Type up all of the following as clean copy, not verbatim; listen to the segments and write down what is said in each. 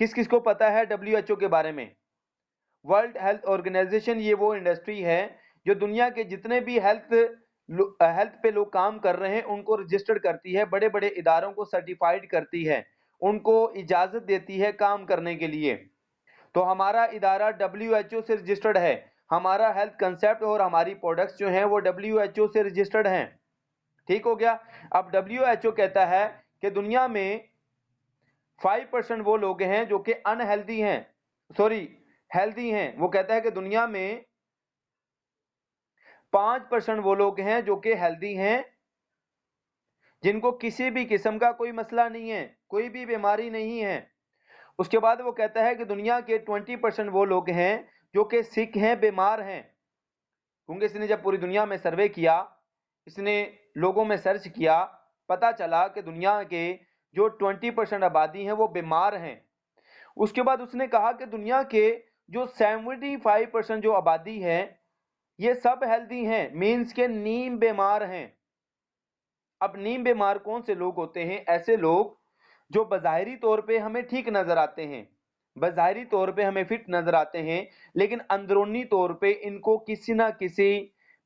किस किस को पता है WHO के बारे में? वर्ल्ड हेल्थ ऑर्गेनाइजेशन ये वो इंडस्ट्री है जो दुनिया के जितने भी हेल्थ पे लोग काम कर रहे हैं उनको रजिस्टर्ड करती है, बड़े बड़े इदारों को सर्टिफाइड करती है, उनको इजाजत देती है काम करने के लिए। तो हमारा इदारा WHO से रजिस्टर्ड है, हमारा हेल्थ कंसेप्ट और हमारी प्रोडक्ट्स जो हैं वो WHO से रजिस्टर्ड हैं। ठीक हो गया। अब WHO कहता है कि दुनिया में 5% वो लोग हैं जो कि अनहेल्दी हैं, सॉरी हेल्दी हैं। वो कहता है कि दुनिया में 5% वो लोग हैं जो कि हेल्दी हैं, जिनको किसी भी किस्म का कोई मसला नहीं है, कोई भी बीमारी नहीं है। उसके बाद वो कहता है कि दुनिया के 20% वो लोग हैं जो कि सिक हैं, बीमार हैं। क्योंकि इसने जब पूरी दुनिया में सर्वे किया, इसने लोगों में सर्च किया, पता चला कि दुनिया के जो 20% आबादी है वो बीमार हैं। उसके बाद उसने कहा कि दुनिया के जो 75% जो आबादी है ये सब हेल्दी हैं, मीन्स के नीम बीमार हैं। अब नीम बीमार कौन से लोग होते हैं? ऐसे लोग जो बज़ाहिरी तौर पे हमें ठीक नजर आते हैं, बज़ाहिरी तौर पे हमें फिट नजर आते हैं, लेकिन अंदरूनी तौर पे इनको किसी ना किसी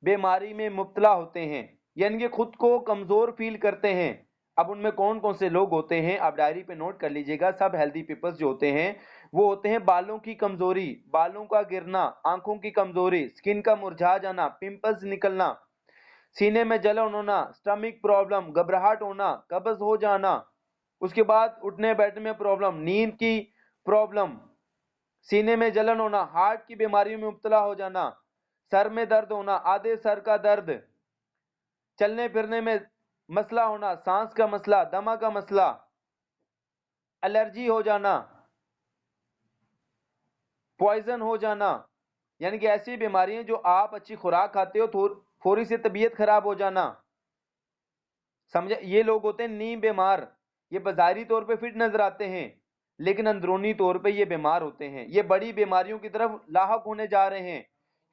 बीमारी में मुब्तला होते हैं, यानी कि खुद को कमजोर फील करते हैं। अब उनमें कौन कौन से लोग होते हैं आप डायरी पे नोट कर लीजिएगा। सब हेल्दी पीपल्स जो होते हैं वो होते हैं बालों की कमजोरी, बालों का गिरना, आंखों की कमजोरी, स्किन का मुरझा जाना, पिंपल्स निकलना, सीने में जलन होना, स्टमक प्रॉब्लम, घबराहट होना, कब्ज हो जाना, उसके बाद उठने बैठने में प्रॉब्लम, नींद की प्रॉब्लम, सीने में जलन होना, हार्ट की बीमारियों में मुब्तला हो जाना, सर में दर्द होना, आधे सर का दर्द, चलने फिरने में मसला होना, सांस का मसला, दमा का मसला, एलर्जी हो जाना, पॉइजन हो जाना, यानी कि ऐसी बीमारियां जो आप अच्छी खुराक खाते हो तो फौरी से तबीयत खराब हो जाना, समझे? ये लोग होते हैं नीम बीमार। ये बाजारी तौर पे फिट नजर आते हैं लेकिन अंदरूनी तौर पे ये बीमार होते हैं। ये बड़ी बीमारियों की तरफ लाहक होने जा रहे हैं,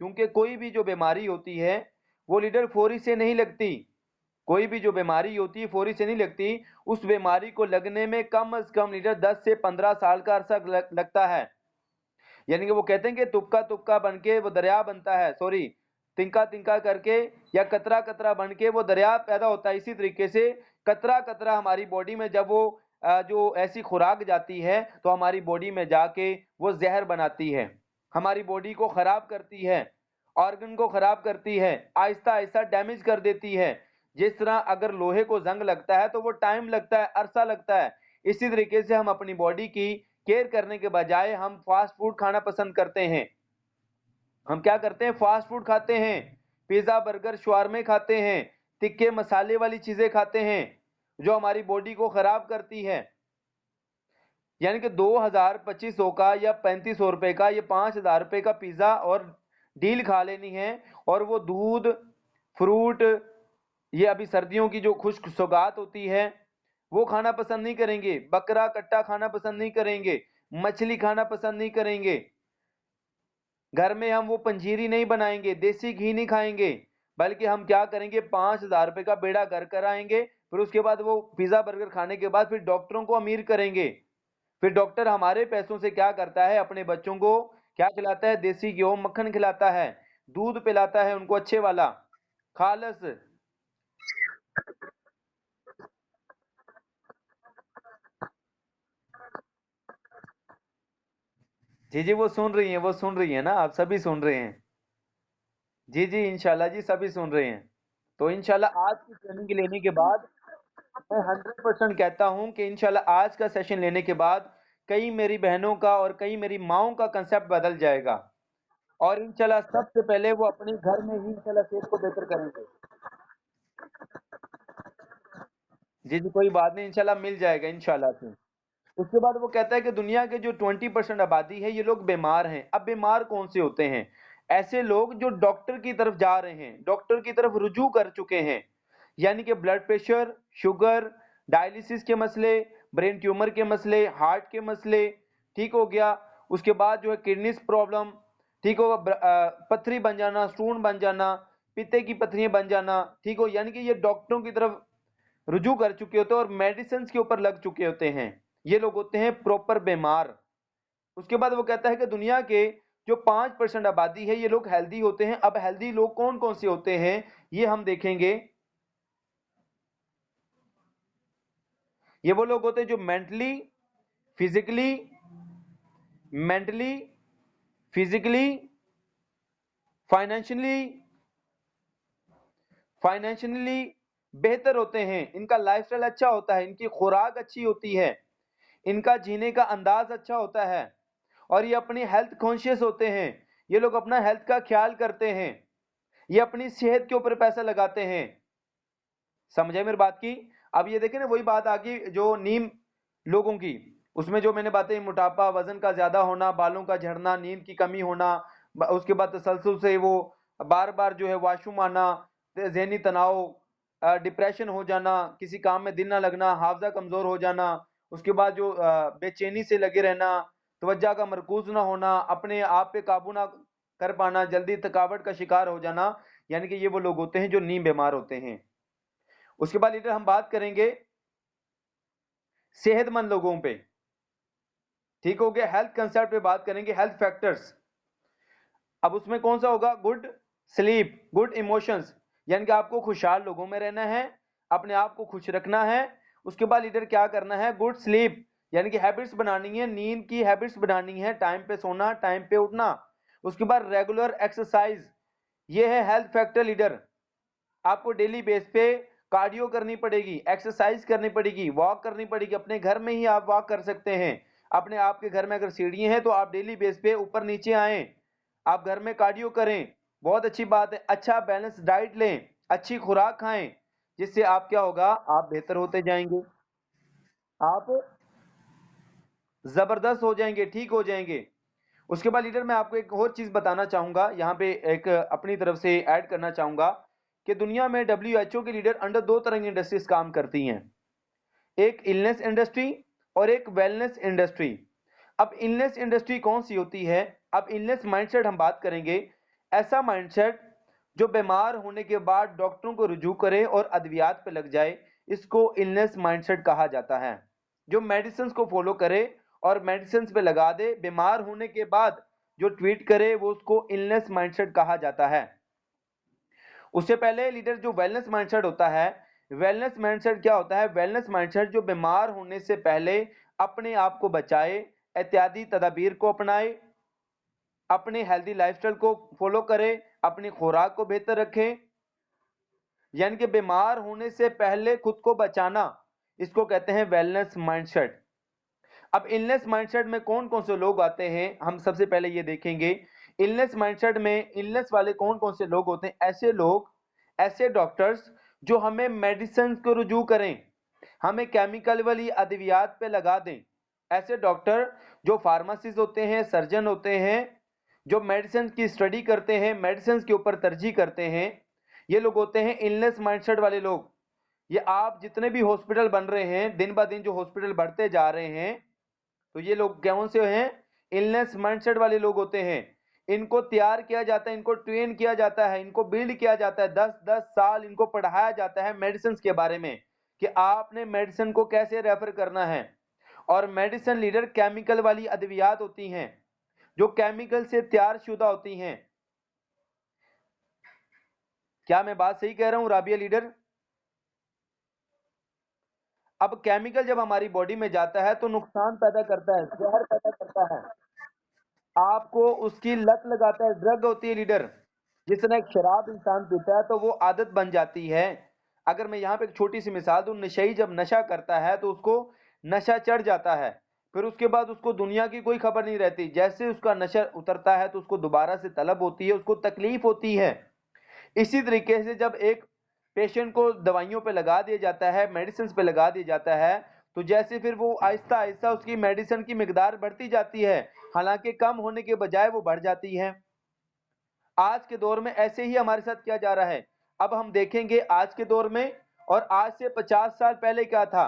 क्योंकि कोई भी जो बीमारी होती है वो लीडर फौरी से नहीं लगती। कोई भी जो बीमारी होती है फौरी से नहीं लगती, उस बीमारी को लगने में कम अज कम लीडर 10 से 15 साल का अरसा लगता है। यानी कि वो कहते हैं कि तुक्का तुक्का बन के वो दरिया बनता है, सॉरी, तिनका तिनका करके या कतरा कतरा बन के वो दरिया पैदा होता है। इसी तरीके से कतरा कतरा हमारी बॉडी में जब वो जो ऐसी खुराक जाती है तो हमारी बॉडी में जाके वो जहर बनाती है, हमारी बॉडी को खराब करती है, ऑर्गन को खराब करती है, आहिस्ता आहिस्ता डैमेज कर देती है। जिस तरह अगर लोहे को जंग लगता है तो वो टाइम लगता है, अरसा लगता है। इसी तरीके से हम अपनी बॉडी की केयर करने के बजाय हम फास्ट फूड खाना पसंद करते हैं। हम क्या करते हैं? फास्ट फूड खाते हैं, पिज्जा बर्गर शवारमे खाते हैं, तिक्के मसाले वाली चीजें खाते हैं जो हमारी बॉडी को खराब करती है। यानी कि 2000-2500 का या 3500 रुपए का या 5000 रुपए का पिज्जा और डील खा लेनी है, और वो दूध, फ्रूट, ये अभी सर्दियों की जो खुश्क सौगात होती है वो खाना पसंद नहीं करेंगे, बकरा कट्टा खाना पसंद नहीं करेंगे, मछली खाना पसंद नहीं करेंगे, घर में हम वो पंजीरी नहीं बनाएंगे, देसी घी नहीं खाएंगे, बल्कि हम क्या करेंगे? 5000 रुपए का बेड़ा घर कर आएंगे, फिर उसके बाद वो पिज्जा बर्गर खाने के बाद फिर डॉक्टरों को अमीर करेंगे। फिर डॉक्टर हमारे पैसों से क्या करता है? अपने बच्चों को क्या खिलाता है? देसी घी मक्खन खिलाता है, दूध पिलाता है उनको अच्छे वाला, खालस। जी जी, वो सुन रही हैं, वो सुन रही है ना, आप सभी सुन रहे हैं। जी जी, इंशाल्लाह जी, सभी सुन रहे हैं। तो इंशाल्लाह आज की ट्रेनिंग लेने के बाद मैं 100% कहता हूं कि इंशाल्लाह आज का सेशन लेने के बाद कई मेरी बहनों का और कई मेरी माओं का कंसेप्ट बदल जाएगा, और इंशाल्लाह सबसे पहले वो अपने घर में ही इंशाल्लाह सेहत को बेहतर करेंगे। जी जी, कोई बात नहीं, इंशाल्लाह मिल जाएगा इंशाल्लाह से। उसके बाद वो कहता है कि दुनिया के जो 20% आबादी है ये लोग बीमार हैं। अब बीमार कौन से होते हैं? ऐसे लोग जो डॉक्टर की तरफ जा रहे हैं, डॉक्टर की तरफ रुजू कर चुके हैं, यानी कि ब्लड प्रेशर, शुगर, डायलिसिस के मसले, ब्रेन ट्यूमर के मसले, हार्ट के मसले, ठीक हो गया। उसके बाद जो है किडनीज प्रॉब्लम, ठीक होगा, पथरी बन जाना, स्टोन बन जाना, पित्ते की पथरियां बन जाना, ठीक हो, यानी कि ये डॉक्टरों की तरफ रुजू कर चुके होते हैं और मेडिसिन के ऊपर लग चुके होते हैं। ये लोग होते हैं प्रॉपर बीमार। उसके बाद वो कहता है कि दुनिया के जो 5% आबादी है ये लोग हेल्दी होते हैं। अब हेल्दी लोग कौन कौन से होते हैं ये हम देखेंगे। ये वो लोग होते हैं जो फिजिकली मेंटली फिजिकली फाइनेंशियली बेहतर होते हैं, इनका लाइफस्टाइल अच्छा होता है, इनकी खुराक अच्छी होती है, इनका जीने का अंदाज अच्छा होता है और ये अपनी हेल्थ कॉन्शियस होते हैं। ये लोग अपना हेल्थ का ख्याल करते हैं, ये अपनी सेहत के ऊपर पैसा लगाते हैं। समझे मेरी बात की। अब ये देखें ना, वही बात आ गई जो नीम लोगों की, उसमें जो मैंने बातें, मोटापा, वजन का ज्यादा होना, बालों का झड़ना, नींद की कमी होना, उसके बाद तसलसल से वो बार बार जो है वाशरूम आना, जहनी तनाव, डिप्रेशन हो जाना, किसी काम में दिल ना लगना, हाफजा कमजोर हो जाना, उसके बाद जो बेचैनी से लगे रहना, तवज्जो का मरकूज ना होना, अपने आप पे काबू ना कर पाना, जल्दी थकावट का शिकार हो जाना, यानी कि ये वो लोग होते हैं जो नीम बीमार होते हैं। उसके बाद लीडर हम बात करेंगे सेहतमंद लोगों पे। ठीक हो गया, हेल्थ कंसेप्ट पे बात करेंगे, हेल्थ फैक्टर्स। अब उसमें कौन सा होगा? गुड स्लीप, गुड इमोशंस, यानी कि आपको खुशहाल लोगों में रहना है, अपने आप को खुश रखना है। उसके बाद लीडर क्या करना है? गुड स्लीप, यानी कि हैबिट्स बनानी है, नींद की हैबिट्स बनानी है, टाइम पे सोना, टाइम पे उठना। उसके बाद रेगुलर एक्सरसाइज, ये है हेल्थ फैक्टर लीडर। आपको डेली बेस पे कार्डियो करनी पड़ेगी, एक्सरसाइज करनी पड़ेगी, वॉक करनी पड़ेगी। अपने घर में ही आप वॉक कर सकते हैं। अपने आपके घर में अगर सीढ़ियां हैं तो आप डेली बेस पे ऊपर नीचे आएं, आप घर में कार्डियो करें, बहुत अच्छी बात है। अच्छा बैलेंस डाइट लें, अच्छी खुराक खाएं, जिससे आप क्या होगा? आप बेहतर होते जाएंगे, आप जबरदस्त हो जाएंगे, ठीक हो जाएंगे। उसके बाद लीडर मैं आपको एक और चीज बताना चाहूंगा, यहाँ पे एक अपनी तरफ से ऐड करना चाहूंगा कि दुनिया में WHO के लीडर अंडर दो तरह की इंडस्ट्रीज काम करती हैं, एक इलनेस इंडस्ट्री और एक वेलनेस इंडस्ट्री। अब इलनेस इंडस्ट्री कौन सी होती है? अब इलनेस माइंडसेट हम बात करेंगे, ऐसा माइंडसेट जो बीमार होने के बाद डॉक्टरों को रुजू करे और अद्वियात पे लग जाए, इसको इलनेस माइंडसेट कहा जाता है। जो मेडिसिन को फॉलो करे और मेडिसिन पे लगा दे, बीमार होने के बाद जो ट्वीट करे, वो उसको इलनेस माइंडसेट कहा जाता है। उससे पहले लीडर जो वेलनेस माइंडसेट होता है, वेलनेस माइंडसेट क्या होता है? वेलनेस माइंडसेट जो बीमार होने से पहले अपने आप को बचाए, एहतियाती तदाबीर को अपनाए, अपने हेल्दी लाइफस्टाइल को फॉलो करे, अपनी खुराक को बेहतर रखे, यानी कि बीमार होने से पहले खुद को बचाना, इसको कहते हैं वेलनेस माइंडसेट। अब इलनेस माइंडसेट में कौन कौन से लोग आते हैं, हम सबसे पहले ये देखेंगे। इलनेस माइंडसेट में इलनेस वाले कौन कौन से लोग होते हैं? ऐसे लोग, ऐसे डॉक्टर्स जो हमें मेडिसिन को रुजू करें, हमें केमिकल वाली अद्वियात पे लगा दें। ऐसे डॉक्टर जो फार्मासिस्ट होते हैं, सर्जन होते हैं, जो मेडिसिन की स्टडी करते हैं, मेडिसिन के ऊपर तरजीह करते हैं, ये लोग होते हैं इलनेस माइंडसेट वाले लोग। ये आप जितने भी हॉस्पिटल बन रहे हैं, दिन ब दिन जो हॉस्पिटल बढ़ते जा रहे हैं, तो ये लोग कौन से हैं? इलनेस माइंडसेट वाले लोग होते हैं। इनको तैयार किया जाता है, इनको ट्रेन किया जाता है, इनको बिल्ड किया जाता है, 10-10 साल इनको पढ़ाया जाता है मेडिसिन के बारे में कि आपने मेडिसिन को कैसे रेफर करना है। और मेडिसिन लीडर केमिकल वाली अद्वियात होती हैं, जो केमिकल से तैयार शुदा होती हैं। क्या मैं बात सही कह रहा हूं राबिया लीडर? अब केमिकल जब हमारी बॉडी में जाता है तो नुकसान पैदा करता है, जहर पैदा करता है, आपको उसकी लत लगाता है, ड्रग होती है लीडर। जिस तरह एक शराब इंसान पीता है तो वो आदत बन जाती है। अगर मैं यहाँ पे एक छोटी सी मिसाल दूं, नशेई जब नशा करता है तो उसको नशा चढ़ जाता है, फिर उसके बाद उसको दुनिया की कोई खबर नहीं रहती। जैसे उसका नशा उतरता है तो उसको दोबारा से तलब होती है, उसको तकलीफ होती है। इसी तरीके से जब एक पेशेंट को दवाइयों पे लगा दिया जाता है, मेडिसिन पे लगा दिया जाता है, तो जैसे फिर वो आहिस्ता आहिस्ता उसकी मेडिसिन की मिकदार बढ़ती जाती है, हालांकि कम होने के बजाय वो बढ़ जाती है। आज के दौर में ऐसे ही हमारे साथ किया जा रहा है। अब हम देखेंगे आज के दौर में और आज से 50 साल पहले क्या था।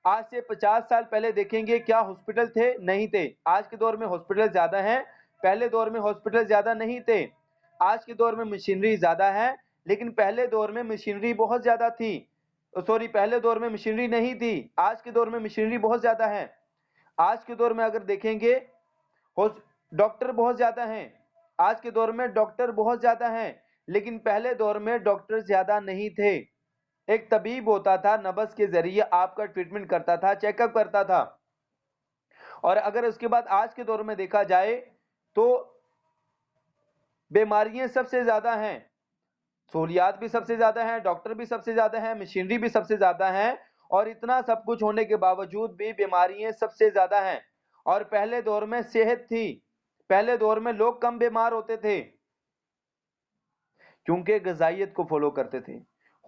आज से 50 साल पहले देखेंगे क्या हॉस्पिटल थे? नहीं थे। आज के दौर में हॉस्पिटल ज्यादा हैं, पहले दौर में हॉस्पिटल ज्यादा नहीं थे। आज के दौर में मशीनरी ज्यादा है, लेकिन पहले दौर में मशीनरी बहुत ज्यादा थी। सॉरी, पहले दौर में मशीनरी नहीं थी, आज के दौर में मशीनरी बहुत ज्यादा है। आज के दौर में अगर देखेंगे डॉक्टर बहुत ज्यादा हैं, आज के दौर में डॉक्टर बहुत ज्यादा हैं, लेकिन पहले दौर में डॉक्टर ज्यादा नहीं थे। एक तबीब होता था, नब्ज के जरिए आपका ट्रीटमेंट करता था, चेकअप करता था। और अगर उसके बाद आज के दौर में देखा जाए तो बीमारियां सबसे ज्यादा हैं, सहूलियात भी सबसे ज्यादा हैं, डॉक्टर भी सबसे ज्यादा हैं, मशीनरी भी सबसे ज्यादा है, और इतना सब कुछ होने के बावजूद भी बीमारियां सबसे ज्यादा हैं। और पहले दौर में सेहत थी, पहले दौर में लोग कम बीमार होते थे, क्योंकि ग़िज़ाइयत को फॉलो करते थे,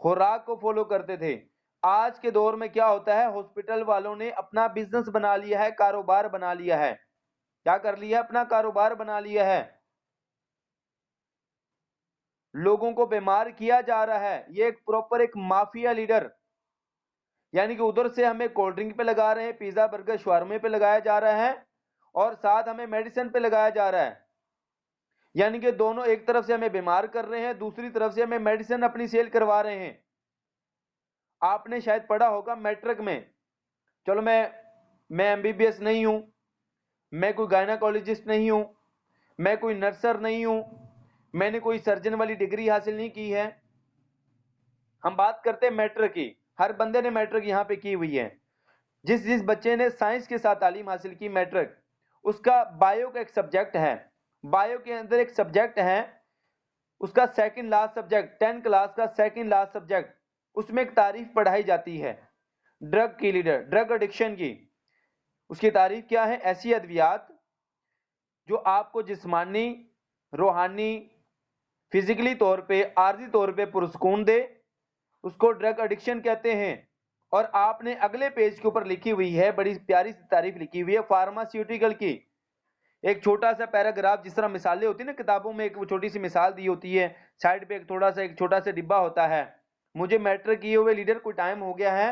खुराक को फॉलो करते थे। आज के दौर में क्या होता है, हॉस्पिटल वालों ने अपना बिजनेस बना लिया है, कारोबार बना लिया है। क्या कर लिया, अपना कारोबार बना लिया है, लोगों को बीमार किया जा रहा है। ये एक प्रॉपर एक माफिया लीडर, यानी कि उधर से हमें कोल्ड ड्रिंक पे लगा रहे हैं, पिज्जा बर्गर शवारमे पे लगाया जा रहा है, और साथ हमें मेडिसिन पे लगाया जा रहा है। यानी कि दोनों, एक तरफ से हमें बीमार कर रहे हैं, दूसरी तरफ से हमें मेडिसिन अपनी सेल करवा रहे हैं। आपने शायद पढ़ा होगा मैट्रिक में, चलो मैं एमबीबीएस नहीं हूं, मैं कोई गायनाकोलॉजिस्ट नहीं हूं, मैं कोई नर्सर नहीं हूं, मैंने कोई सर्जन वाली डिग्री हासिल नहीं की है। हम बात करते हैं मैट्रिक की, हर बंदे ने मैट्रिक यहां पे की हुई है। जिस जिस बच्चे ने साइंस के साथ तालीम हासिल की मैट्रिक, उसका बायो का एक सब्जेक्ट है, बायो के अंदर एक सब्जेक्ट है, उसका सेकंड लास्ट सब्जेक्ट, 10 क्लास का सेकंड लास्ट सब्जेक्ट, उसमें एक तारीफ पढ़ाई जाती है ड्रग की, लीडर ड्रग एडिक्शन की। उसकी तारीफ क्या है, ऐसी अद्वियात जो आपको जिस्मानी, रूहानी, फिजिकली तौर पे, आर्जी तौर पे पुरस्कून दे, उसको ड्रग एडिक्शन कहते हैं। और आपने अगले पेज के ऊपर लिखी हुई है, बड़ी प्यारी सी तारीफ लिखी हुई है फार्मास्यूटिकल की, एक छोटा सा पैराग्राफ, जिस तरह मिसालें होती है ना किताबों में, एक वो छोटी सी मिसाल दी होती है, साइड पे एक छोटा सा डिब्बा होता है। मुझे मैट्रिक किए हुए लीडर कोई टाइम हो गया है,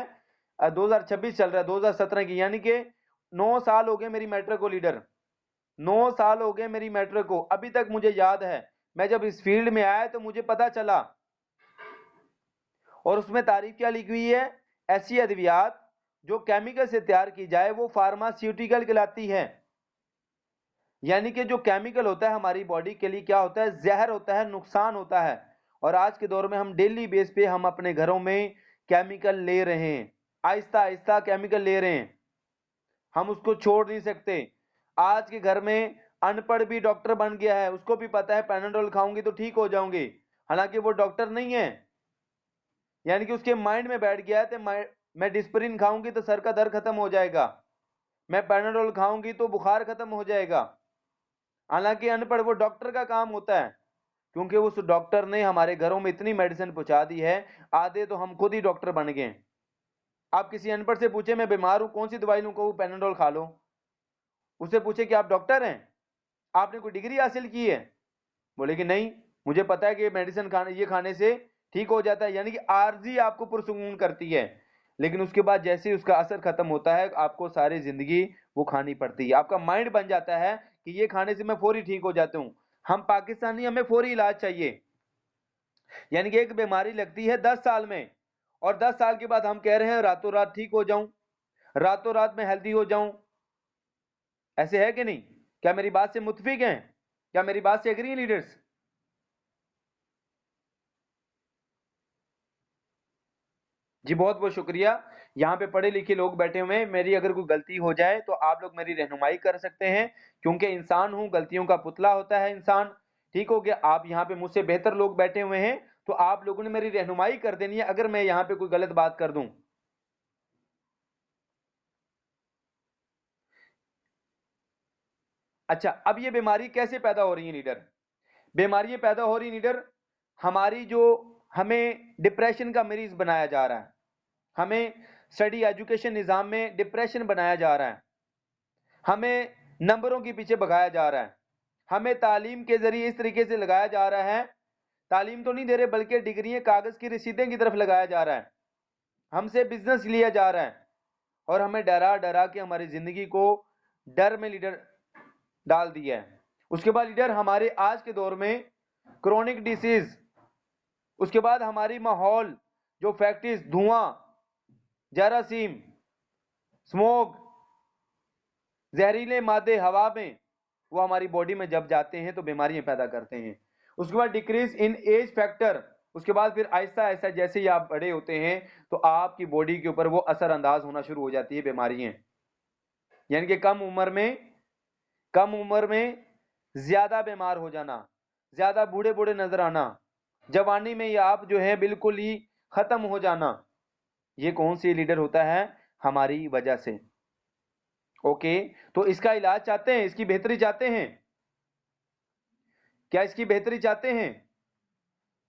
2026 चल रहा है, 2017 की, यानी कि 9 साल हो गए मेरी मैट्रिक को लीडर, 9 साल हो गए मेरी मैट्रिक को। अभी तक मुझे याद है, मैं जब इस फील्ड में आया तो मुझे पता चला। और उसमें तारीफ क्या लिखी हुई है, ऐसी अद्वियात जो केमिकल से तैयार की जाए वो फार्मास्यूटिकल कहलाती है। यानी कि जो केमिकल होता है हमारी बॉडी के लिए क्या होता है, जहर होता है, नुकसान होता है। और आज के दौर में हम डेली बेस पे हम अपने घरों में केमिकल ले रहे हैं, आहिस्ता आहिस्ता केमिकल ले रहे हैं, हम उसको छोड़ नहीं सकते। आज के घर में अनपढ़ भी डॉक्टर बन गया है, उसको भी पता है पैनाडोल खाऊंगी तो ठीक हो जाऊंगी, हालांकि वो डॉक्टर नहीं है। यानी कि उसके माइंड में बैठ गया है तो मैं डिस्प्रिन खाऊंगी तो सर का दर्द खत्म हो जाएगा, मैं पैनाडोल खाऊंगी तो बुखार खत्म हो जाएगा। हालांकि अनपढ़ वो डॉक्टर का काम होता है, क्योंकि उस डॉक्टर ने हमारे घरों में इतनी मेडिसिन पहुंचा दी है, आधे तो हम खुद ही डॉक्टर बन गए। आप किसी अनपढ़ से पूछे मैं बीमार हूं कौन सी दवाई लूं, को पैनाडोल खा लो। उससे पूछे कि आप डॉक्टर हैं, आपने कोई डिग्री हासिल की है, बोले कि नहीं, मुझे पता है कि मेडिसिन खाने, ये खाने से ठीक हो जाता है। यानी कि आर्जी आपको पुरसुकून करती है, लेकिन उसके बाद जैसे ही उसका असर खत्म होता है, आपको सारी जिंदगी वो खानी पड़ती है। आपका माइंड बन जाता है कि ये खाने से मैं फौरी ठीक हो जाता हूँ। हम पाकिस्तानी, हमें फौरी इलाज चाहिए। यानी कि एक बीमारी लगती है 10 साल में, और 10 साल के बाद हम कह रहे हैं रातों रात ठीक हो जाऊं, रातों रात में हेल्दी हो जाऊं। ऐसे है कि नहीं? क्या मेरी बात से मुत्फिक हैं? क्या मेरी बात से एग्री हैं लीडर्स? जी बहुत बहुत शुक्रिया। यहाँ पे पढ़े लिखे लोग बैठे हुए हैं, मेरी अगर कोई गलती हो जाए तो आप लोग मेरी रहनुमाई कर सकते हैं, क्योंकि इंसान हूं, गलतियों का पुतला होता है इंसान। ठीक हो गया? आप यहाँ पे मुझसे बेहतर लोग बैठे हुए हैं, तो आप लोगों ने मेरी रहनुमाई कर देनी है अगर मैं यहाँ पे कोई गलत बात कर दूं। अच्छा, अब ये बीमारी कैसे पैदा हो रही है लीडर? बीमारियां पैदा हो रही लीडर, हमारी जो, हमें डिप्रेशन का मरीज बनाया जा रहा है, हमें स्टडी एजुकेशन निज़ाम में डिप्रेशन बनाया जा रहा है, हमें नंबरों के पीछे भगाया जा रहा है, हमें तालीम के जरिए इस तरीके से लगाया जा रहा है, तालीम तो नहीं दे रहे बल्कि डिग्रियां, कागज की रसीदें की तरफ लगाया जा रहा है, हमसे बिजनेस लिया जा रहा है, और हमें डरा डरा के हमारी जिंदगी को डर में लीडर डाल दिया है। उसके बाद लीडर हमारे आज के दौर में क्रोनिक डिसीज, उसके बाद हमारी माहौल, जो फैक्ट्रीज, धुआं, जरासीम, स्मोक, जहरीले मादे हवा में, वो हमारी बॉडी में जब जाते हैं तो बीमारियां पैदा करते हैं। उसके बाद डिक्रीज इन एज फैक्टर, उसके बाद फिर आहिस्ता आहिस्ता जैसे ही आप बड़े होते हैं तो आपकी बॉडी के ऊपर वो असरअंदाज होना शुरू हो जाती है बीमारियां, यानी कि कम उम्र में ज्यादा बीमार हो जाना, ज्यादा बूढ़े बूढ़े नजर आना, जवानी में ही आप जो है बिल्कुल ही खत्म हो जाना, ये कौन सी लीडर होता है? हमारी वजह से। ओके, तो इसका इलाज चाहते हैं, इसकी बेहतरी चाहते हैं? क्या इसकी बेहतरी चाहते हैं?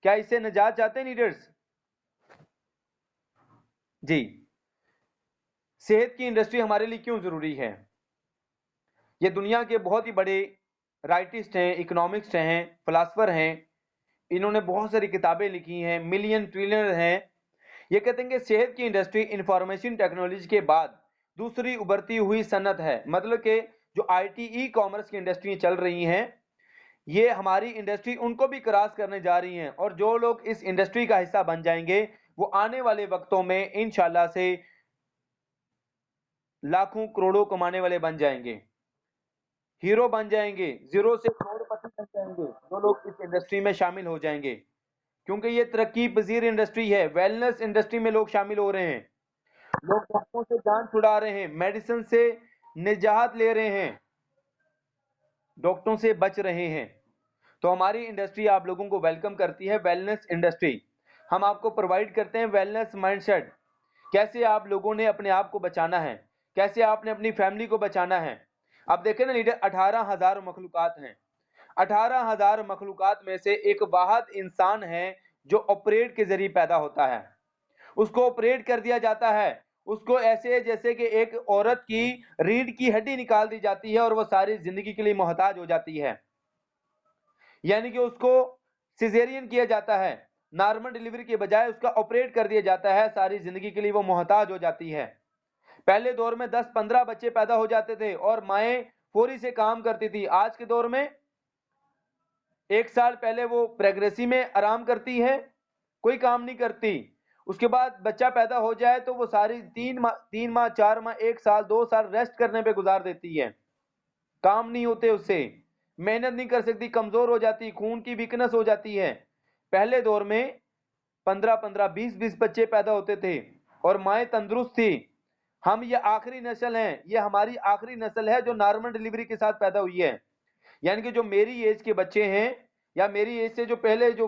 क्या इससे निजात चाहते हैं लीडर्स? जी। सेहत की इंडस्ट्री हमारे लिए क्यों जरूरी है? ये दुनिया के बहुत ही बड़े राइटिस्ट हैं, इकोनॉमिक्स हैं, फिलासफर हैं, इन्होंने बहुत सारी किताबें लिखी हैं, मिलियन ट्रिलियनर हैं। ये कहते हैं कि सेहत की इंडस्ट्री इंफॉर्मेशन टेक्नोलॉजी के बाद दूसरी उभरती हुई सनत है। मतलब कि जो आईटी ई कॉमर्स की इंडस्ट्री चल रही हैं, ये हमारी इंडस्ट्री उनको भी क्रॉस करने जा रही हैं, और जो लोग इस इंडस्ट्री का हिस्सा बन जाएंगे वो आने वाले वक्तों में इंशाल्लाह से लाखों करोड़ों कमाने वाले बन जाएंगे, हीरो बन जाएंगे, जीरो से करोड़पति बन जाएंगे जो लोग इस इंडस्ट्री में शामिल हो जाएंगे, क्योंकि ये तरक्की पजीर इंडस्ट्री है। वेलनेस इंडस्ट्री में लोग शामिल हो रहे हैं, लोग डॉक्टरों से जान छुड़ा रहे हैं, मेडिसिन से निजात ले रहे हैं, डॉक्टरों से बच रहे हैं। तो हमारी इंडस्ट्री आप लोगों को वेलकम करती है, वेलनेस इंडस्ट्री। हम आपको प्रोवाइड करते हैं वेलनेस माइंडसेट, कैसे आप लोगों ने अपने आप को बचाना है, कैसे आपने अपनी फैमिली को बचाना है। अब देखें ना लीडर, 18,000 मखलूकात हैं, 18,000 मखलूकात में से एक वाहिद इंसान है जो ऑपरेट के जरिए पैदा होता है, उसको ऑपरेट कर दिया जाता है, उसको ऐसे जैसे कि एक औरत की रीढ़ की हड्डी निकाल दी जाती है और वो सारी जिंदगी के लिए मोहताज हो जाती है, यानी कि उसको सिजेरियन किया जाता है, नॉर्मल डिलीवरी के बजाय उसका ऑपरेट कर दिया जाता है, सारी जिंदगी के लिए वो मोहताज हो जाती है। पहले दौर में 10-15 बच्चे पैदा हो जाते थे और माएं फौरी से काम करती थी। आज के दौर में 1 साल पहले वो प्रेगनेंसी में आराम करती है, कोई काम नहीं करती, उसके बाद बच्चा पैदा हो जाए तो वो सारी 3 माह 4 माह 1 साल 2 साल रेस्ट करने पे गुजार देती है, काम नहीं होते उससे, मेहनत नहीं कर सकती, कमजोर हो जाती, खून की वीकनेस हो जाती है। पहले दौर में 15-15 20-20 बच्चे पैदा होते थे और माएं तंदुरुस्त थी। हम ये आखिरी नस्ल हैं, ये हमारी आखिरी नस्ल है जो नॉर्मल डिलीवरी के साथ पैदा हुई है, यानी कि जो मेरी एज के बच्चे हैं या मेरी एज से जो पहले जो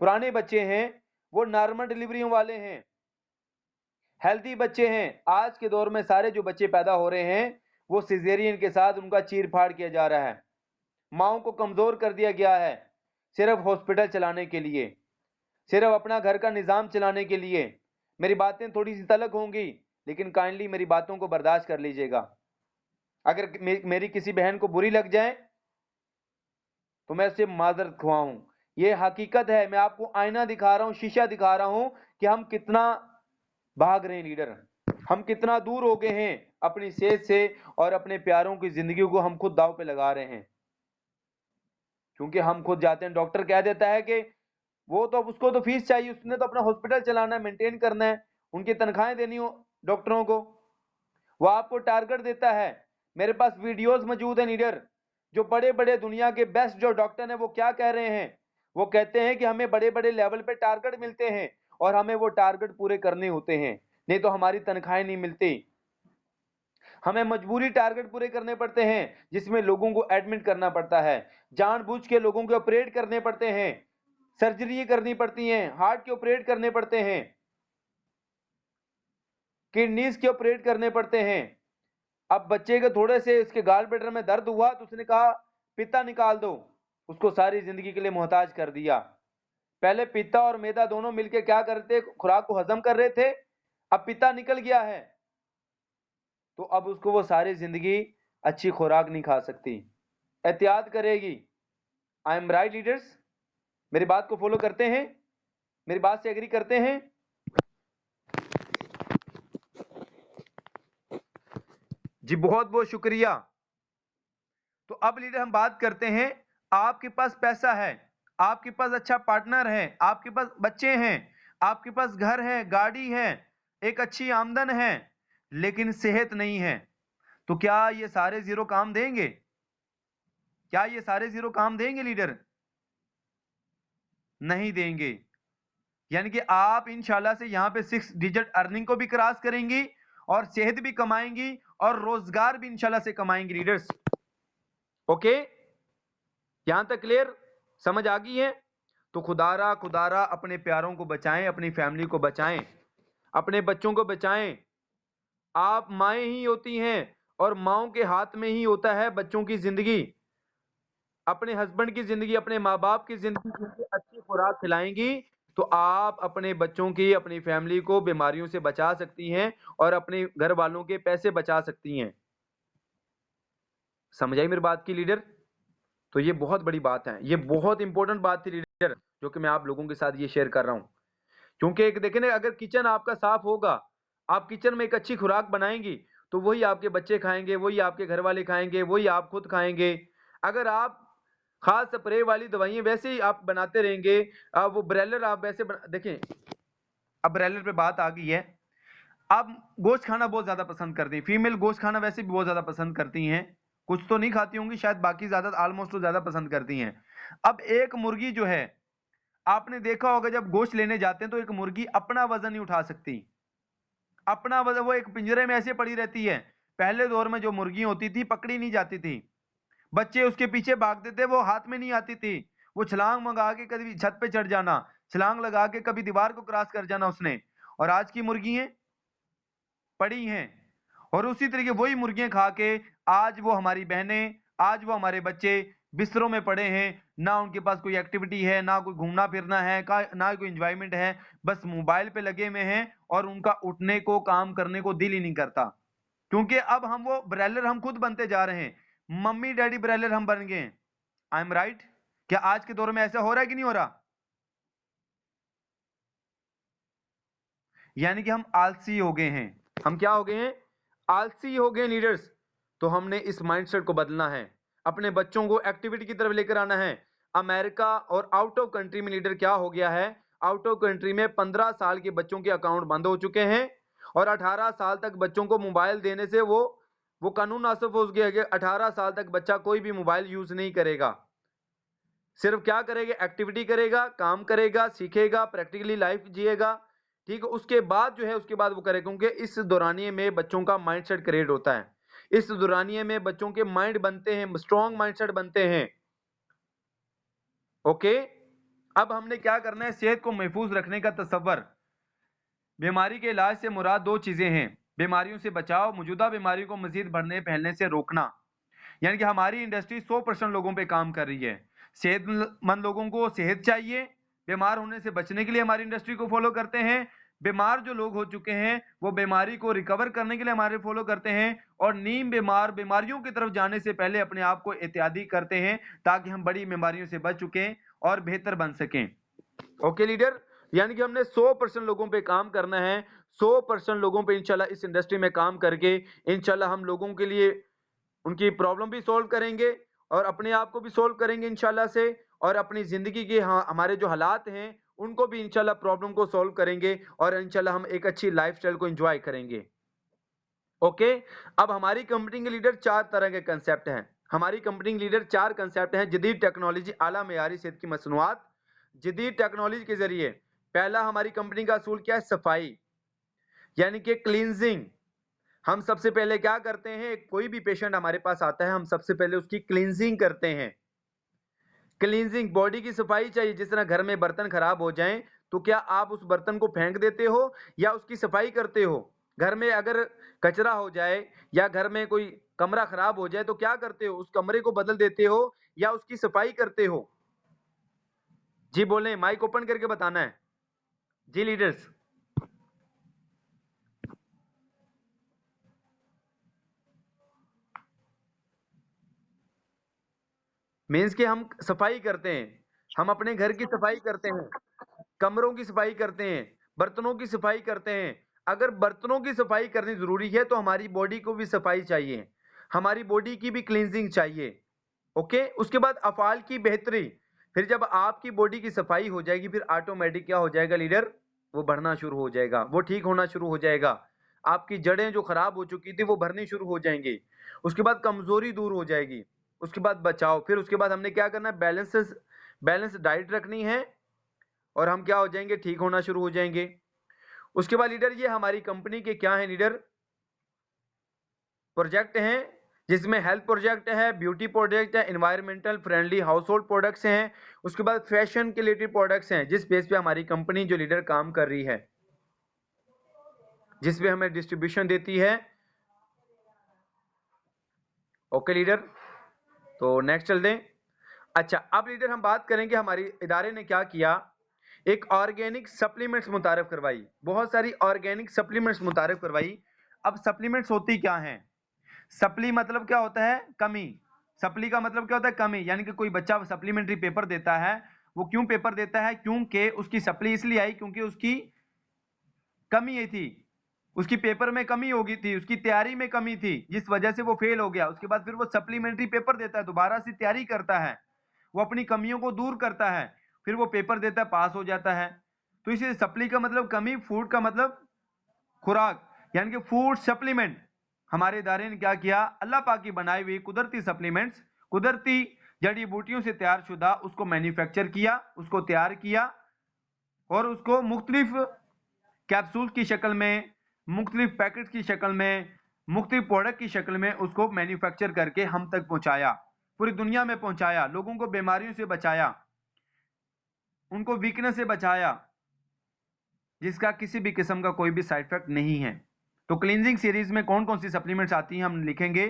पुराने बच्चे हैं वो नॉर्मल डिलीवरियों वाले हैं, हेल्दी बच्चे हैं। आज के दौर में सारे जो बच्चे पैदा हो रहे हैं वो सिजेरियन के साथ उनका चीर फाड़ किया जा रहा है, माओं को कमजोर कर दिया गया है सिर्फ हॉस्पिटल चलाने के लिए, सिर्फ अपना घर का निजाम चलाने के लिए। मेरी बातें थोड़ी सी तलख होंगी लेकिन काइंडली मेरी बातों को बर्दाश्त कर लीजिएगा। अगर मेरी किसी बहन को बुरी लग जाए तो मैं उससे माजरत खुआऊं, ये हकीकत है, मैं आपको आईना दिखा रहा हूं, शीशा दिखा रहा हूं कि हम कितना भाग रहे हैं लीडर, हम कितना दूर हो गए हैं अपनी सेहत से और अपने प्यारों की जिंदगी को हम खुद दांव पे लगा रहे हैं, क्योंकि हम खुद जाते हैं, डॉक्टर कह देता है कि वो तो उसको तो फीस चाहिए, उसने तो अपना हॉस्पिटल चलाना है, मेंटेन करना है, उनकी तनख्वाहें देनी हो डॉक्टरों को, वो आपको टारगेट देता है। मेरे पास वीडियोस मौजूद है लीडर, जो बड़े बड़े दुनिया के बेस्ट जो डॉक्टर हैं वो क्या कह रहे हैं, वो कहते हैं कि हमें बड़े बड़े लेवल पे टारगेट मिलते हैं और हमें वो टारगेट पूरे करने होते हैं, नहीं तो हमारी तनख्वाहें नहीं मिलती, हमें मजबूरी टारगेट पूरे करने पड़ते हैं जिसमें लोगों को एडमिट करना पड़ता है, जानबूझ के लोगों के ऑपरेट करने पड़ते हैं, सर्जरी करनी पड़ती हैं, हार्ट के ऑपरेट करने पड़ते हैं, किडनीज के ऑपरेट करने पड़ते हैं। अब बच्चे के थोड़े से इसके गाल ब्लैडर में दर्द हुआ तो उसने कहा पित्ता निकाल दो, उसको सारी जिंदगी के लिए मोहताज कर दिया। पहले पित्ता और मैदा दोनों मिलके क्या करते, खुराक को हजम कर रहे थे, अब पित्ता निकल गया है तो अब उसको वो सारी जिंदगी अच्छी खुराक नहीं खा सकती, एहतियात करेगी। I am right leaders? मेरी बात को फॉलो करते हैं, मेरी बात से एग्री करते हैं? जी बहुत बहुत शुक्रिया। तो अब लीडर हम बात करते हैं, आपके पास पैसा है, आपके पास अच्छा पार्टनर है, आपके पास बच्चे हैं, आपके पास घर है, गाड़ी है, एक अच्छी आमदन है, लेकिन सेहत नहीं है, तो क्या ये सारे जीरो काम देंगे? क्या ये सारे जीरो काम देंगे लीडर? नहीं देंगे। यानी कि आप इंशाल्लाह से यहाँ पे 6 डिजिट अर्निंग को भी क्रॉस करेंगी और सेहत भी कमाएंगी और रोजगार भी इंशाल्लाह से कमाएंगी लीडर्स। ओके, यहां तक क्लियर, समझ आ गई है? तो खुदारा अपने प्यारों को बचाएं, अपनी फैमिली को बचाएं, अपने बच्चों को बचाएं। आप माएँ ही होती हैं और माओं के हाथ में ही होता है बच्चों की जिंदगी। अपने हस्बैंड की जिंदगी, अपने माँ बाप की जिंदगी अच्छी खुराक खिलाएंगी तो आप अपने बच्चों की, अपनी फैमिली को बीमारियों से बचा सकती हैं और अपने घर वालों के पैसे बचा सकती हैं। समझ आई मेरी बात की लीडर? तो ये बहुत बड़ी बात है, ये बहुत इंपॉर्टेंट बात थी लीडर, जो कि मैं आप लोगों के साथ ये शेयर कर रहा हूं। क्योंकि एक देखें ना, अगर किचन आपका साफ होगा, आप किचन में एक अच्छी खुराक बनाएंगी तो वही आपके बच्चे खाएंगे, वही आपके घर वाले खाएंगे, वही आप खुद खाएंगे। अगर आप खास स्प्रे वाली दवाइयां वैसे ही आप बनाते रहेंगे, वो ब्रेलर आप वैसे देखें, अब ब्रेलर पे बात आ गई है। अब गोश्त खाना बहुत ज्यादा पसंद करती हैं फीमेल, गोश्त खाना वैसे भी बहुत ज्यादा पसंद करती हैं, कुछ तो नहीं खाती होंगी शायद, बाकी ज्यादा ऑलमोस्ट तो ज्यादा पसंद करती हैं। अब एक मुर्गी जो है, आपने देखा होगा जब गोश्त लेने जाते हैं तो एक मुर्गी अपना वजन नहीं उठा सकती, अपना वजन, वो एक पिंजरे में ऐसे पड़ी रहती है। पहले दौर में जो मुर्गी होती थी पकड़ी नहीं जाती थी, बच्चे उसके पीछे भागते थे, वो हाथ में नहीं आती थी, वो छलांग मंगा के कभी छत पे चढ़ जाना, छलांग लगा के कभी दीवार को क्रॉस कर जाना उसने। और आज की मुर्गियां पड़ी हैं, और उसी तरीके वही मुर्गियां खा के आज वो हमारी बहनें, आज वो हमारे बच्चे बिस्तरों में पड़े हैं, ना उनके पास कोई एक्टिविटी है, ना कोई घूमना फिरना है, ना कोई एंजॉयमेंट है, बस मोबाइल पे लगे हुए हैं और उनका उठने को, काम करने को दिल ही नहीं करता। क्योंकि अब हम वो ब्रेलर हम खुद बनते जा रहे हैं, मम्मी डैडी ब्रेलर हम बन गए। I am right? क्या आज के दौर में ऐसा हो रहा है कि नहीं हो रहा? यानी कि हम आलसी हो गए हैं। हम क्या हो गए हैं? आलसी हो गए लीडर्स। तो हमने इस माइंडसेट को बदलना है, अपने बच्चों को एक्टिविटी की तरफ लेकर आना है। अमेरिका और आउट ऑफ कंट्री में लीडर क्या हो गया है, आउट ऑफ कंट्री में 15 साल के बच्चों के अकाउंट बंद हो चुके हैं और 18 साल तक बच्चों को मोबाइल देने से वो कानून नासुख हो गया है। 18 साल तक बच्चा कोई भी मोबाइल यूज नहीं करेगा, सिर्फ क्या करेगा, एक्टिविटी करेगा, काम करेगा, सीखेगा, प्रैक्टिकली लाइफ जिएगा। ठीक है, उसके बाद जो है, उसके बाद वो करेगा, क्योंकि इस दौरानिए में बच्चों का माइंडसेट क्रिएट होता है, इस दौरानिए में बच्चों के माइंड बनते हैं, स्ट्रॉन्ग माइंडसेट बनते हैं। ओके, अब हमने क्या करना है, सेहत को महफूज रखने का तसव्वुर। बीमारी के इलाज से मुराद दो चीजें हैं, बीमारियों से बचाव, मौजूदा बीमारी को मजीद बढ़ने फैलने से रोकना। यानी कि हमारी इंडस्ट्री 100% लोगों पे काम कर रही है। सेहतमंद लोगों को सेहत चाहिए, बीमार होने से बचने के लिए हमारी इंडस्ट्री को फॉलो करते हैं। बीमार जो लोग हो चुके हैं वो बीमारी को रिकवर करने के लिए हमारे फॉलो करते हैं, और नीम बीमार बीमारियों की तरफ जाने से पहले अपने आप को एहतियाती करते हैं ताकि हम बड़ी बीमारियों से बच चुकें और बेहतर बन सकें। ओके लीडर, यानी कि हमने 100% लोगों पे काम करना है, 100% लोगों पे इंशाल्लाह इस इंडस्ट्री में काम करके इंशाल्लाह हम लोगों के लिए उनकी प्रॉब्लम भी सॉल्व करेंगे और अपने आप को भी सॉल्व करेंगे इंशाल्लाह से, और अपनी जिंदगी के हमारे जो हालात हैं उनको भी इंशाल्लाह प्रॉब्लम को सॉल्व करेंगे और इंशाल्लाह हम एक अच्छी लाइफस्टाइल को एंजॉय करेंगे। ओके, अब हमारी कंपनी के लीडर 4 तरह के कंसेप्ट हैं। हमारी कंपनी के लीडर 4 कंसेप्ट हैं। जदीद टेक्नोलॉजी, आला मेयारी सेहत की मसनूआत। जदीद टेक्नोलॉजी के जरिए पहला हमारी कंपनी का असूल क्या है, सफाई, यानी कि क्लींजिंग। हम सबसे पहले क्या करते हैं, कोई भी पेशेंट हमारे पास आता है, हम सबसे पहले उसकी क्लींजिंग करते हैं। क्लींजिंग, बॉडी की सफाई चाहिए। जिस तरह घर में बर्तन खराब हो जाएं तो क्या आप उस बर्तन को फेंक देते हो या उसकी सफाई करते हो? घर में अगर कचरा हो जाए या घर में कोई कमरा खराब हो जाए तो क्या करते हो, उस कमरे को बदल देते हो या उसकी सफाई करते हो? जी बोलें, माइक ओपन करके बताना है जी लीडर्स। मीन्स कि हम सफाई करते हैं, हम अपने घर की सफाई करते हैं, कमरों की सफाई करते हैं, बर्तनों की सफाई करते हैं। अगर बर्तनों की सफाई करनी जरूरी है तो हमारी बॉडी को भी सफाई चाहिए, हमारी बॉडी की भी क्लींजिंग चाहिए। ओके, उसके बाद अफाल की बेहतरी। फिर जब आपकी बॉडी की सफाई हो जाएगी फिर ऑटोमेटिक क्या हो जाएगा लीडर, वो बढ़ना शुरू हो जाएगा, वो ठीक होना शुरू हो जाएगा। आपकी जड़ें जो खराब हो चुकी थी वो भरनी शुरू हो जाएंगी। उसके बाद कमजोरी दूर हो जाएगी। उसके बाद बचाओ, फिर उसके बाद हमने क्या करना है, बैलेंस डाइट रखनी है और हम क्या हो जाएंगे, ठीक होना शुरू हो जाएंगे। उसके बाद लीडर ये हमारी कंपनी के क्या है लीडर, प्रोजेक्ट हैं, जिसमें हेल्थ प्रोजेक्ट है, ब्यूटी प्रोजेक्ट है, environmental friendly house hold products हैं, उसके बाद फैशन के रिलेटेड प्रोडक्ट्स हैं, जिस बेस पे हमारी कंपनी जो लीडर काम कर रही है, जिस पे हमें डिस्ट्रीब्यूशन देती है। ओके लीडर, तो नेक्स्ट चल दें। अच्छा, अब लीडर हम बात करेंगे हमारी इदारे ने क्या किया, एक ऑर्गेनिक सप्लीमेंट्स मुतारिफ करवाई, बहुत सारी ऑर्गेनिक सप्लीमेंट्स मुतारिफ करवाई। अब सप्लीमेंट्स होती क्या हैं, सप्ली मतलब क्या होता है, कमी। सप्ली का मतलब क्या होता है, कमी, यानी कि कोई बच्चा सप्लीमेंट्री पेपर देता है, वो क्यों पेपर देता है, क्योंकि उसकी सप्ली इसलिए आई क्योंकि उसकी कमी आई थी, उसकी पेपर में कमी हो गई थी, उसकी तैयारी में कमी थी, जिस वजह से वो फेल हो गया। उसके बाद फिर वो सप्लीमेंट्री पेपर देता है, दोबारा से तैयारी करता है, वो अपनी कमियों को दूर करता है, फिर वो पेपर देता है, पास हो जाता है। तो इसे सप्ली का मतलब कमी, फूड का मतलब खुराक, यानी कि फूड सप्लीमेंट। हमारे इदारे ने क्या किया, अल्लाह पाक की बनाई हुई कुदरती सप्लीमेंट्स, कुदरती जड़ी बूटियों से तैयार शुदा, उसको मैन्युफैक्चर किया, उसको तैयार किया और उसको मुख्तलिफ कैप्सूल की शक्ल में, मुख्तलिफ पैकेट की शक्ल में, मुख्तलिफ प्रोडक्ट की शक्ल में उसको मैन्युफैक्चर करके हम तक पहुंचाया, पूरी दुनिया में पहुंचाया, लोगों को बीमारियों से बचाया, उनको वीकनेस से बचाया, जिसका किसी भी किस्म का कोई भी साइड इफेक्ट नहीं है। तो क्लींजिंग सीरीज में कौन कौन सी सप्लीमेंट्स आती हैं हम लिखेंगे,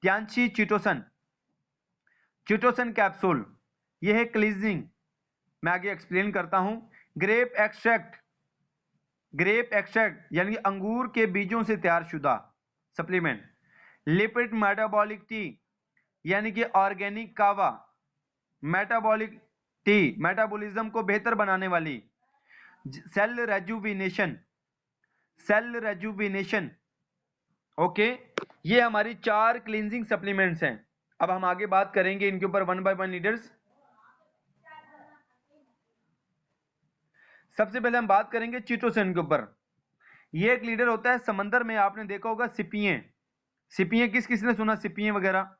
ट्यांशी चिटोसन, चिटोसन कैप्सूल, यह है क्लींजिंग, मैं आगे एक्सप्लेन करता हूं। ग्रेप एक्सट्रैक्ट, ग्रेप एक्सट्रैक्ट यानी अंगूर के बीजों से तैयार शुदा सप्लीमेंट। लिपिड मेटाबॉलिक टी, यानी कि ऑर्गेनिक कावा, मेटाबॉलिक टी, मेटाबॉलिज्म को बेहतर बनाने वाली। Cell rejuvenation, cell rejuvenation, okay, ये हमारी 4 क्लींजिंग सप्लीमेंट्स हैं। अब हम आगे बात करेंगे इनके ऊपर वन बाय वन लीडर्स। सबसे पहले हम बात करेंगे चिटोसन के ऊपर। ये एक लीडर होता है, समंदर में आपने देखा होगा सिपिये, सिपिये किस किस ने सुना, सिपिये वगैरह,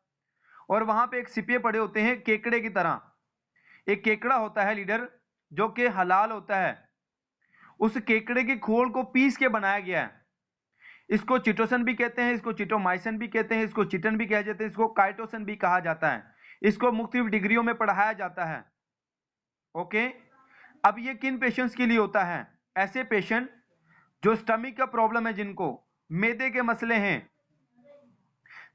और वहां पे एक सिपिये पड़े होते हैं केकड़े की तरह, एक केकड़ा होता है लीडर जो कि हलाल होता है, उस केकड़े की खोल को पीस के बनाया गया है। इसको चिटोसन भी कहते हैं, इसको चिटोमाइसिन भी कहते हैं, इसको चिटन भी कहा जाता है, इसको काइटोसन भी कहा जाता है, इसको मुख्तलिफ डिग्रियों में पढ़ाया जाता है। ओके, अब ये किन पेशेंट्स के लिए होता है, ऐसे पेशेंट जो स्टमक का प्रॉब्लम है, जिनको मैदे के मसले हैं,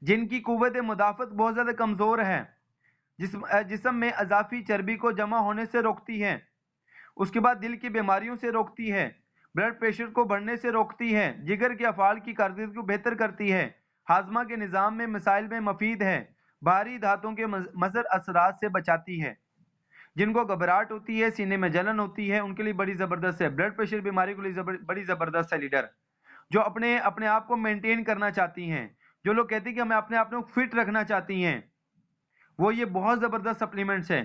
जिनकी कुव्वत मुदाफत बहुत ज्यादा कमजोर है, जिस्म में अजाफी चर्बी को जमा होने से रोकती है, उसके बाद दिल की बीमारियों से रोकती है, ब्लड प्रेशर को बढ़ने से रोकती है, जिगर के अफाल की कारकर्दगी को बेहतर करती है, हाजमा के निज़ाम में मसाइल में मुफीद है, भारी धातों के मज़र असरात से बचाती है, जिनको घबराहट होती है, सीने में जलन होती है, उनके लिए बड़ी ज़बरदस्त है, ब्लड प्रेशर बीमारी के लिए बड़ी ज़बरदस्त है लीडर, जो अपने अपने आप को मेंटेन करना चाहती हैं, जो लोग कहते हैं कि हमें अपने आप को फिट रखना चाहती हैं, वो ये बहुत ज़बरदस्त सप्लीमेंट्स है।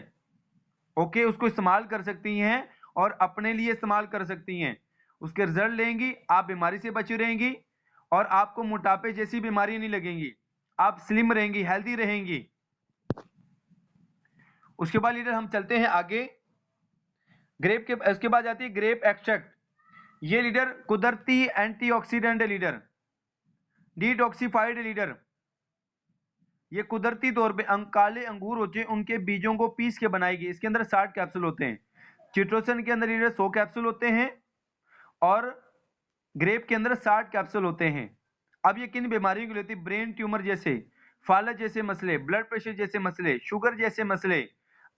ओके, उसको इस्तेमाल कर सकती हैं और अपने लिए इस्तेमाल कर सकती हैं, उसके रिजल्ट लेंगी, आप बीमारी से बची रहेंगी और आपको मोटापे जैसी बीमारी नहीं लगेंगी, आप स्लिम रहेंगी, हेल्दी रहेंगी। उसके बाद लीडर हम चलते हैं आगे, ग्रेप के उसके बाद आती है ग्रेप एक्सट्रैक्ट। ये लीडर कुदरती एंटीऑक्सीडेंट है लीडर, डिटॉक्सिफाइड लीडर, ये कुदरती तौर पे काले अंगूर होते हैं, उनके बीजों को पीस के बनाई गई, इसके अंदर 60 कैप्सूल होते हैं। चिट्रोसन के अंदर लीडर 100 कैप्सूल होते हैं और ग्रेप के अंदर 60 कैप्सूल होते हैं। अब ये किन बीमारियों के लिए होती है, ब्रेन ट्यूमर जैसे, फालज जैसे मसले, ब्लड प्रेशर जैसे मसले, शुगर जैसे मसले,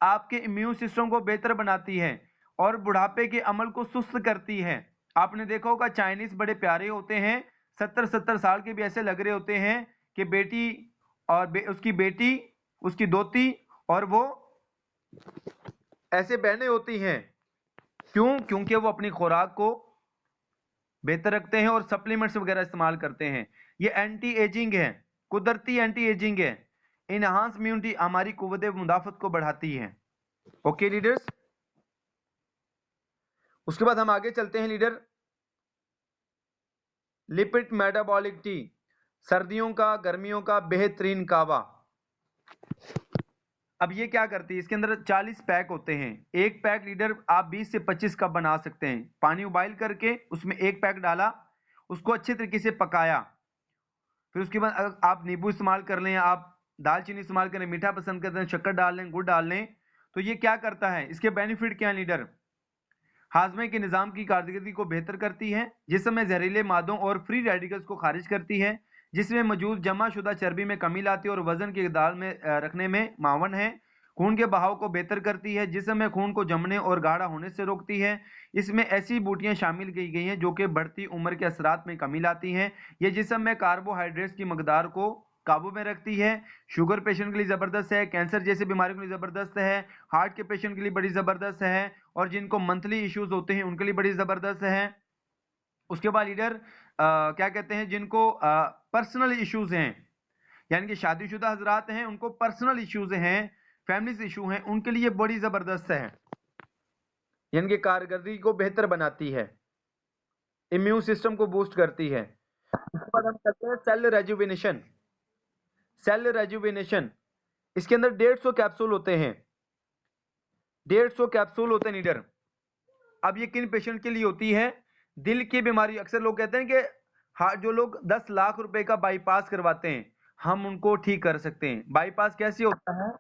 आपके इम्यून सिस्टम को बेहतर बनाती है और बुढ़ापे के अमल को सुस्त करती है। आपने देखा होगा चाइनीज बड़े प्यारे होते हैं, 70-70 साल के भी ऐसे लग रहे होते हैं कि बेटी और उसकी बेटी, उसकी दोती और वो ऐसे बहनें होती हैं, क्यों, क्योंकि वो अपनी खुराक को बेहतर रखते हैं और सप्लीमेंट्स वगैरह इस्तेमाल करते हैं। ये एंटी एजिंग है, कुदरती एंटी एजिंग है, इनहांस इम्यूनिटी, हमारी कुव्वत मुदाफत को बढ़ाती है। ओके लीडर्स, उसके बाद हम आगे चलते हैं लीडर, लिपिड मेटाबॉलिक टी, सर्दियों का गर्मियों का बेहतरीन कावा। अब ये क्या करती है, इसके अंदर 40 पैक होते हैं। एक पैक लीडर आप 20 से 25 कप बना सकते हैं। पानी उबाइल करके उसमें एक पैक डाला, उसको अच्छे तरीके से पकाया, फिर उसके बाद अगर आप नींबू इस्तेमाल कर लें, आप दालचीनी इस्तेमाल करें, मीठा पसंद करते हैं शक्कर डाल लें, गुड़ डाल लें, तो ये क्या करता है, इसके बेनिफिट क्या है लीडर, हाजमे के निज़ाम की कारकर्दगी को बेहतर करती है, जिसमें जहरीले मादों और फ्री रेडिकल्स को खारिज करती है, जिसमें मौजूद जमा शुदा चर्बी में कमी लाती है और वजन की दाल में रखने में मावन है। खून के बहाव को बेहतर करती है, जिसमें खून को जमने और गाढ़ा होने से रोकती है। इसमें ऐसी बूटियां शामिल की गई हैं जो कि बढ़ती उम्र के असरात में कमी लाती हैं। ये जिस्म में कार्बोहाइड्रेट्स की मकदार को काबू में रखती है। शुगर पेशेंट के लिए ज़बरदस्त है, कैंसर जैसी बीमारियों के लिए ज़बरदस्त है, हार्ट के पेशेंट के लिए बड़ी ज़बरदस्त है, और जिनको मंथली इश्यूज होते हैं उनके लिए बड़ी ज़बरदस्त है। उसके बाद लीडर क्या कहते हैं, जिनको पर्सनल इश्यूज हैं, यानी कि शादीशुदा हजरात हैं, उनको पर्सनल इश्यूज हैं, फैमिली इशू हैं, उनके लिए बड़ी ज़बरदस्त है, यानी कि कारकर्दगी को बेहतर बनाती है, इम्यून सिस्टम को बूस्ट करती है। उसके बाद हम करते हैं सेल रेजुविनेशन। सेल रेजुविनेशन, इसके अंदर 150 कैप्सूल होते हैं, 150 कैप्सूल होते हैं लीडर। अब ये किन पेशेंट के लिए होती है, दिल की बीमारी। अक्सर लोग कहते हैं कि हाँ, जो लोग 10 लाख रुपए का बाईपास करवाते हैं, हम उनको ठीक कर सकते हैं। बाईपास कैसे होता है,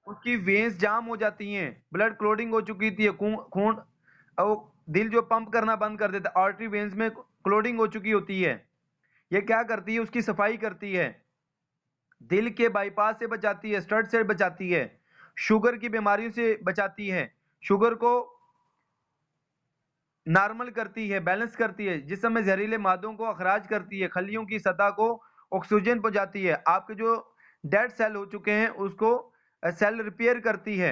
उसकी वेन्स जाम हो जाती हैं, ब्लड क्लोटिंग हो चुकी थी, खून खून और दिल जो पंप करना बंद कर देता है, आर्टरी वेन्स में क्लोटिंग हो चुकी होती है। ये क्या करती है, उसकी सफाई करती है, दिल के बाईपास से बचाती है, स्टड से बचाती है, शुगर की बीमारियों से बचाती है, शुगर को नॉर्मल करती है, बैलेंस करती है, जिसम में जहरीले मादों को अखराज करती है, खलियों की सतह को ऑक्सीजन पहुंचाती है, आपके जो डेड सेल हो चुके हैं उसको सेल रिपेयर करती है,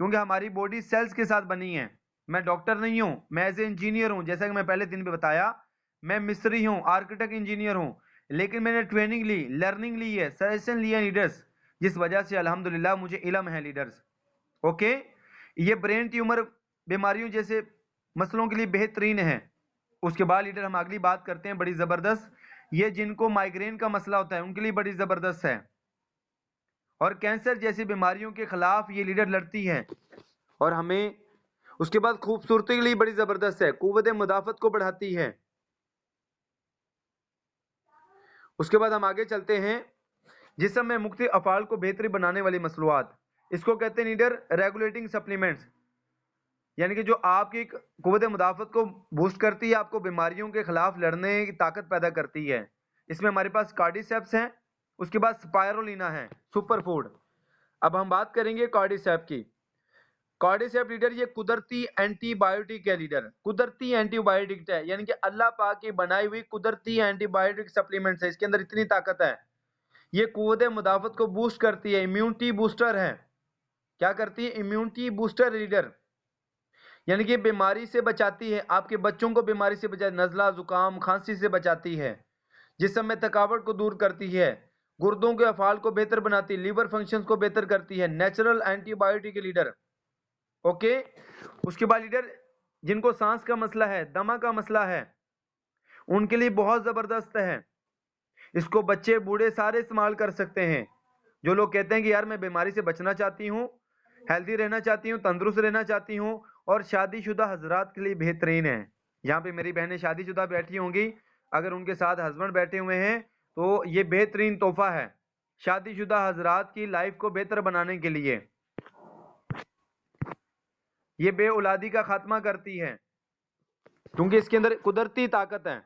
क्योंकि हमारी बॉडी सेल्स के साथ बनी है। मैं डॉक्टर नहीं हूं, मैं एज ए इंजीनियर हूं, जैसा कि मैं पहले दिन में बताया, मैं मिस्त्री हूं, आर्किटेक्ट इंजीनियर हूं, लेकिन मैंने ट्रेनिंग ली, लर्निंग ली है, सजेशन लिया लीडर्स, जिस वजह से अल्हम्दुलिल्लाह मुझे इल्म है लीडर्स। ओके, ये ब्रेन ट्यूमर बीमारियों जैसे मसलों के लिए बेहतरीन है। उसके बाद लीडर हम अगली बात करते हैं, बड़ी जबरदस्त, ये जिनको माइग्रेन का मसला होता है उनके लिए बड़ी जबरदस्त है, और कैंसर जैसी बीमारियों के खिलाफ ये लीडर लड़ती है, और हमें उसके बाद खूबसूरती के लिए बड़ी जबरदस्त है, कुव्वत मुदाफत को बढ़ाती है। उसके बाद हम आगे चलते हैं, जिसम में मुख्तलिफ अफाल को बेहतरी बनाने वाली मसलूआत, इसको कहते हैं लीडर रेगुलेटिंग सप्लीमेंट्स, यानी कि जो आपकी कुव्वत मुदाफत को बूस्ट करती है, आपको बीमारियों के खिलाफ लड़ने की ताकत पैदा करती है। इसमें हमारे पास कार्डिसेप्स है, उसके बाद स्पायरुलिना है, सुपर फूड। अब हम बात करेंगे कार्डिसेप की। कार्डिसेप लीडर ये कुदरती एंटीबायोटिक है लीडर, कुदरती एंटीबायोटिक है, यानी कि अल्लाह पाक की बनाई हुई कुदरती एंटीबायोटिक सप्लीमेंट्स है, इसके अंदर इतनी ताकत है, ये कुव्वत मुदाफत को बूस्ट करती है, इम्यूनिटी बूस्टर है। क्या करती है, इम्यूनिटी बूस्टर लीडर, यानी कि बीमारी से बचाती है, आपके बच्चों को बीमारी से बचाती, नज़ला जुकाम खांसी से बचाती है, जिस्म में थकावट को दूर करती है, गुर्दों के अफाल को बेहतर बनाती है, लीवर फंक्शंस को बेहतर करती है, नेचुरल एंटीबायोटिक लीडर। ओके, उसके बाद लीडर जिनको सांस का मसला है, दमा का मसला है, उनके लिए बहुत जबरदस्त है, इसको बच्चे बूढ़े सारे इस्तेमाल कर सकते हैं। जो लोग कहते हैं कि यार मैं बीमारी से बचना चाहती हूँ, हेल्दी रहना चाहती हूँ, तंदुरुस्त रहना चाहती हूँ, और शादीशुदा हजरात के लिए बेहतरीन है। यहाँ पे मेरी बहनें शादीशुदा बैठी होंगी, अगर उनके साथ हस्बैंड बैठे हुए हैं तो ये बेहतरीन तोहफा है शादीशुदा हजरात की लाइफ को बेहतर बनाने के लिए। ये बे औलादी का खात्मा करती है, क्योंकि इसके अंदर कुदरती ताकत है।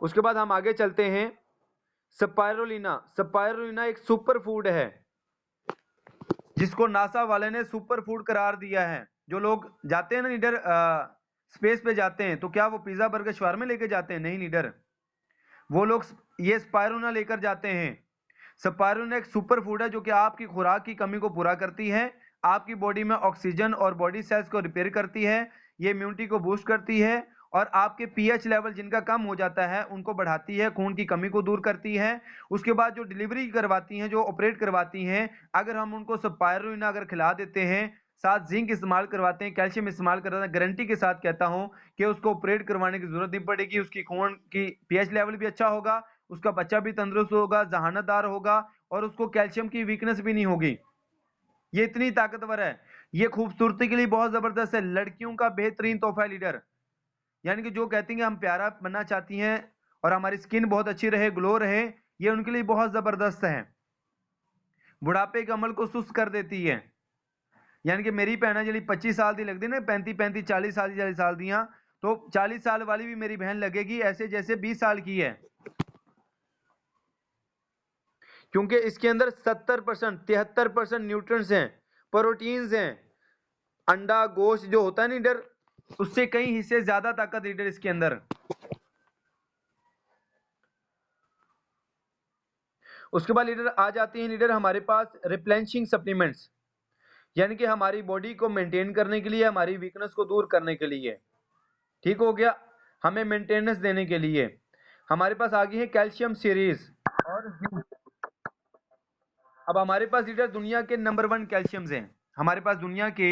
उसके बाद हम आगे चलते हैं, स्पायरुलिना। स्पायरुलिना एक सुपर फूड है, जिसको नासा वाले ने सुपर फूड करार दिया है। जो लोग जाते हैं ना लीडर, स्पेस पे जाते हैं, तो क्या वो पिज्जा बर्गर शवारमे लेके जाते हैं? नहीं लीडर, वो लोग ये स्पायरुलिना लेकर जाते हैं। स्पायरुलिना एक सुपर फूड है जो कि आपकी खुराक की कमी को पूरा करती है, आपकी बॉडी में ऑक्सीजन और बॉडी सेल्स को रिपेयर करती है, ये इम्यूनिटी को बूस्ट करती है, और आपके पीएच लेवल जिनका कम हो जाता है उनको बढ़ाती है, खून की कमी को दूर करती है। उसके बाद जो डिलीवरी करवाती हैं, जो ऑपरेट करवाती हैं, अगर हम उनको स्पायरुलिना अगर खिला देते हैं, साथ जिंक इस्तेमाल करवाते हैं, कैल्शियम इस्तेमाल करवाते हैं, गारंटी के साथ कहता हूं कि उसको ऑपरेट करवाने की जरूरत नहीं पड़ेगी, उसकी खून की पीएच लेवल भी अच्छा होगा, उसका बच्चा भी तंदुरुस्त होगा, जहानतदार होगा, और उसको कैल्शियम की वीकनेस भी नहीं होगी। ये इतनी ताकतवर है, ये खूबसूरती के लिए बहुत जबरदस्त है, लड़कियों का बेहतरीन तोहफा है लीडर। यानी कि जो कहती हैं हम प्यारा बनना चाहती हैं और हमारी स्किन बहुत अच्छी रहे, ग्लो रहे, ये उनके लिए बहुत जबरदस्त है। बुढ़ापे के अमल को सुस्त कर देती है। यानी कि मेरी भैन जी 25 साल की लगती ना, 35 40 साल 40 साल दियां, तो 40 साल वाली भी मेरी बहन लगेगी ऐसे जैसे 20 साल की है, क्योंकि इसके अंदर 70% 73% न्यूट्रिएंट्स हैं, प्रोटीन्स हैं। अंडा गोश्त जो होता है ना लीडर, उससे कई हिस्से ज्यादा ताकत लीडर इसके अंदर। उसके बाद लीडर आ जाती है लीडर हमारे पास रिप्लेनिशिंग सप्लीमेंट्स, यानी कि हमारी बॉडी को मेंटेन करने के लिए, हमारी वीकनेस को दूर करने के लिए, ठीक हो गया, हमें मेंटेनेंस देने के लिए हमारे पास आ गई है कैल्शियम सीरीज और अब हमारे पास लीडर दुनिया के नंबर 1 कैल्शियम्स हैं। हमारे पास दुनिया के